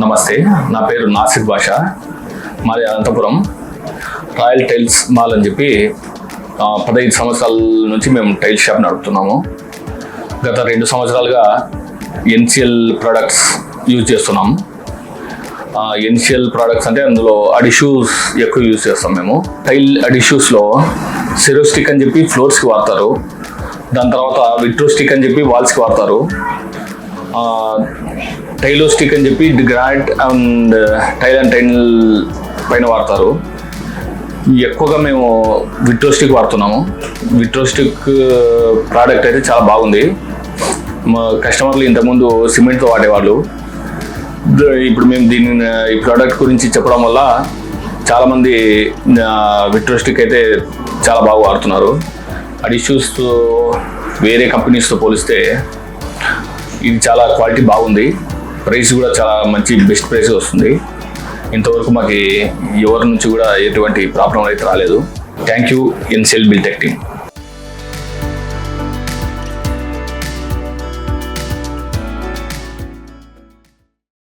నమస్తే, నా పేరు నాసిర్ బాషా. మాది అనంతపురం. రాయల్ టైల్స్ మాల్ అని చెప్పి 15 సంవత్సరాల నుంచి మేము టైల్ షాప్ నడుపుతున్నాము. గత 2 సంవత్సరాలుగా ఎన్సిఎల్ ప్రోడక్ట్స్ యూజ్ చేస్తున్నాం. ఎన్సిఎల్ ప్రోడక్ట్స్ అంటే అందులో అడిషూస్ ఎక్కువ యూజ్ చేస్తాం మేము. టైల్ అడిషూస్లో సెరోస్టిక్ అని చెప్పి ఫ్లోర్స్కి వాడతారు. దాని తర్వాత విట్రోస్టిక్ అని చెప్పి వాల్స్కి వాడతారు. టైలోస్టిక్ అని చెప్పి granite and tile and tile పైన వాడతారు. ఎక్కువగా మేము విట్రోస్టిక్ వాడుతున్నాము. విట్రోస్టిక్ ప్రోడక్ట్ అయితే చాలా బాగుంది. మా కస్టమర్లు ఇంతకుముందు సిమెంట్తో వాడేవాళ్ళు. ఇప్పుడు మేము ఈ ప్రోడక్ట్ గురించి చెప్పడం వల్ల చాలామంది విట్రోస్టిక్ అయితే చాలా బాగా వాడుతున్నారు. అడిషూస్ వేరే కంపెనీస్తో పోలిస్తే ఇది చాలా క్వాలిటీ బాగుంది. ప్రైస్ కూడా చాలా మంచి బెస్ట్ ప్రైస్ వస్తుంది. ఇంతవరకు మాకు ఎవరి నుంచి కూడా ఎటువంటి ప్రాబ్లం అయితే రాలేదు. Thank you NCL Biltech team.